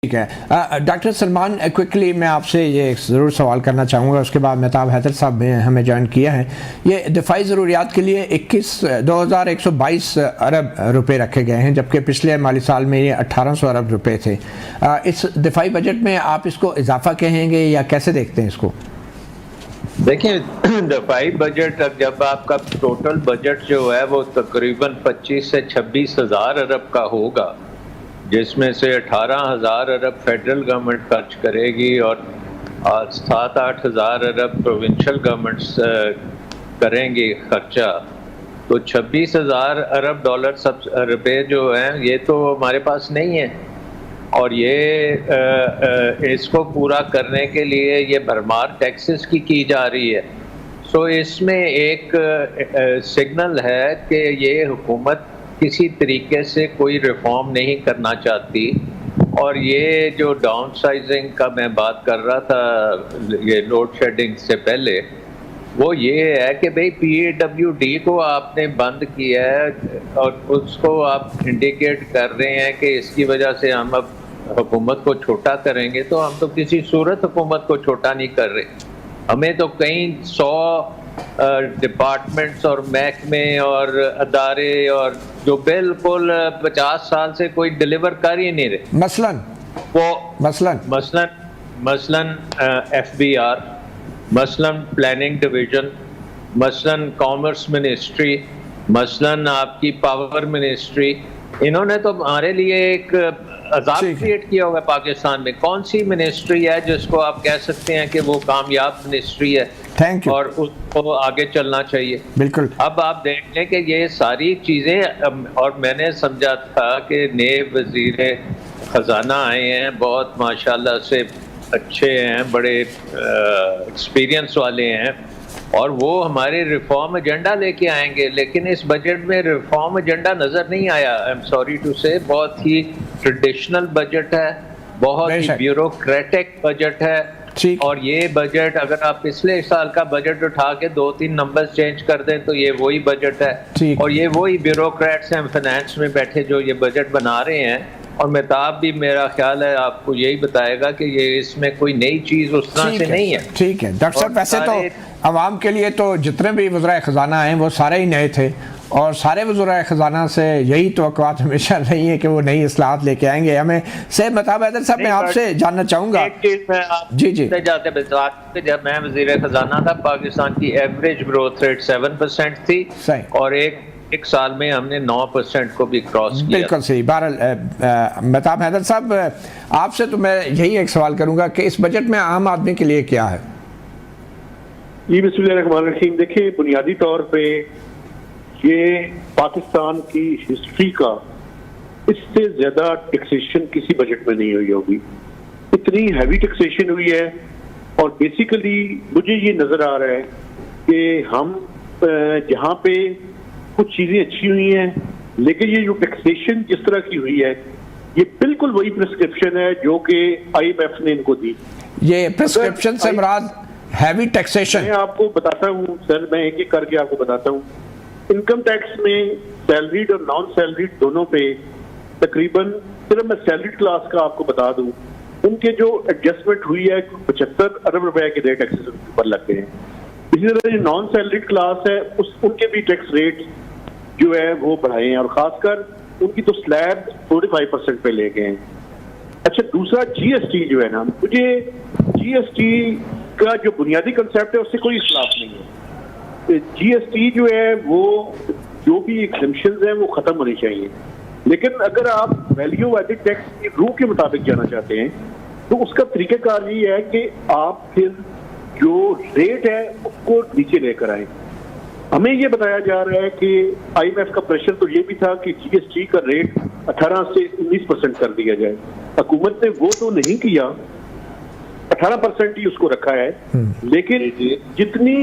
ٹھیک ہے doctor Salman, quickly میں آپ سے یہ ضرور سوال کرنا چاہوں گا، اس کے بعد مہتاب حیدر صاحب ہمیں جوائن کیا ہے۔ یہ دفاعی ضروریات کے لیے 2122 ارب روپے رکھے گئے ہیں، جبکہ پچھلے مالی سال میں یہ 1800 ارب روپے تھے۔ اس دفاعی بجٹ میں آپ اس کو اضافہ کہیں گے یا کیسے دیکھتے ہیں اس کو؟ دیکھیں، دفاعی بجٹ جب آپ کا ٹوٹل بجٹ جو ہے وہ تقریباً 25 سے 26 ہزار ارب کا ہوگا، جس میں سے 18,000 ارب فیڈرل گورنمنٹ خرچ کرے گی اور 7-8 ہزار ارب پروونشل گورنمنٹس کریں گی خرچہ، تو 26,000 ارب ڈالر سب روپے جو ہیں یہ تو ہمارے پاس نہیں ہیں، اور یہ اس کو پورا کرنے کے لیے یہ بھرمار ٹیکسز کی جا رہی ہے۔ سو اس میں ایک سگنل ہے کہ یہ حکومت کسی طریقے سے کوئی ریفارم نہیں کرنا چاہتی، اور یہ جو ڈاؤن سائزنگ کا میں بات کر رہا تھا یہ لوڈ شیڈنگ سے پہلے، وہ یہ ہے کہ بھئی پی اے ڈبلیو ڈی کو آپ نے بند کیا ہے اور اس کو آپ انڈیکیٹ کر رہے ہیں کہ اس کی وجہ سے ہم اب حکومت کو چھوٹا کریں گے، تو ہم تو کسی صورت حکومت کو چھوٹا نہیں کر رہے۔ ہمیں تو کئی 100 ڈپارٹمنٹس اور محکمے اور ادارے اور جو بالکل 50 سال سے کوئی ڈیلیور کر ہی نہیں رہے، مثلاً ایف بی آر، مثلاً پلاننگ ڈویژن، مثلاً کامرس منسٹری، مثلاً آپ کی پاور منسٹری، انہوں نے تو ہمارے لیے ایک عذاب کریٹ کیا ہوگا پاکستان میں۔ کون سی منسٹری ہے جس کو آپ کہہ سکتے ہیں کہ وہ کامیاب منسٹری ہے اور اس کو آگے چلنا چاہیے؟ بالکل۔ اب آپ دیکھ لیں کہ یہ ساری چیزیں، اور میں نے سمجھا تھا کہ نئے وزیر خزانہ آئے ہیں، بہت ماشاءاللہ سے اچھے ہیں، بڑے ایکسپیرینس والے ہیں، اور وہ ہمارے ریفارم ایجنڈا لے کے آئیں گے، لیکن اس بجٹ میں ریفارم ایجنڈا نظر نہیں آیا۔ آئی ایم سوری ٹو سے، بہت ہی ٹریڈیشنل بجٹ ہے، بہت ہی بیوروکریٹک بجٹ ہے، اور یہ بجٹ اگر آپ پچھلے سال کا بجٹ اٹھا کے 2-3 نمبرز چینج کر دیں تو یہ وہی بجٹ ہے، اور یہ وہی بیوروکریٹس ہیں فائنانس میں بیٹھے جو یہ بجٹ بنا رہے ہیں، اور مہتاب بھی میرا خیال ہے آپ کو یہی بتائے گا کہ یہ اس میں کوئی نئی چیز اس طرح سے نہیں ہے۔ ٹھیک ہے ڈاکٹر صاحب، ویسے تو عوام کے لیے تو جتنے بھی وزرائے خزانہ ہیں وہ سارے ہی نئے تھے، اور سارے وزرائے خزانہ سے یہی توقعات ہمیشہ رہی ہیں کہ وہ نئی اصلاحات لے کے آئیں گے۔ ہمیں مہتاب حیدر صاحب، میں آپ سے جاننا چاہوں گا، جی جب میں وزیر خزانہ تھا پاکستان کی ایوریج گروتھ ریٹ 7% تھی، اور ایک سال میں ہم نے 9% کو بھی کراس کیا۔ بالکل صحیح۔ بہرحال مہتاب حیدر صاحب، آپ سے تو میں یہی ایک سوال کروں گا کہ اس بجٹ میں عام آدمی کے لیے کیا ہے؟ جی بسم اللہ الرحمن الرحیم۔ دیکھیں، بنیادی طور پہ یہ پاکستان کی ہسٹری کا اس سے زیادہ ٹیکسیشن کسی بجٹ میں نہیں ہوئی ہوگی، اتنی ہیوی ٹیکسیشن ہوئی ہے، اور بیسیکلی مجھے یہ نظر آ رہا ہے کہ ہم جہاں پہ کچھ چیزیں اچھی ہوئی ہیں، لیکن یہ جو ٹیکسیشن جس طرح کی ہوئی ہے یہ بالکل وہی پرسکرپشن ہے جو کہ آئی ایم ایف نے ان کو دی۔ یہ پرسکرپشن سے مراد ہیوی ٹیکسیشن؟ میں آپ کو بتاتا ہوں سر، میں ایک ایک کر کے آپ کو بتاتا ہوں۔ انکم ٹیکس میں سیلریڈ اور نان سیلریڈ دونوں پہ تقریباً، صرف میں سیلریڈ کلاس کا آپ کو بتا دوں، ان کے جو ایڈجسٹمنٹ ہوئی ہے 75 ارب روپے کے ریٹ ٹیکسز پر لگتے ہیں۔ اسی طرح جو نان سیلریڈ کلاس ہے ان کے بھی ٹیکس ریٹ جو ہے وہ بڑھائے ہیں، اور خاص کر ان کی تو سلیب 45% پہ لے گئے ہیں۔ اچھا، دوسرا جی ایس ٹی جو ہے نا، مجھے جی ایس ٹی کا جو بنیادی کنسیپٹ ہے اس سے کوئی اختلاف نہیں ہے۔ جی ایس ٹی جو ہے وہ جو بھی ایگزمپشنز ہیں وہ ختم ہونی چاہیے، لیکن اگر آپ ویلیو ایڈڈ ٹیکس کی روح کے مطابق جانا چاہتے ہیں تو اس کا طریقہ کار یہ ہے کہ آپ پھر جو ریٹ ہے اس کو نیچے لے کر آئیں۔ ہمیں یہ بتایا جا رہا ہے کہ آئی ایم ایف کا پریشر تو یہ بھی تھا کہ جی ایس ٹی کا ریٹ 18 سے 19% کر دیا جائے، حکومت نے وہ تو نہیں کیا، 18% ہی اس کو رکھا ہے، لیکن جتنی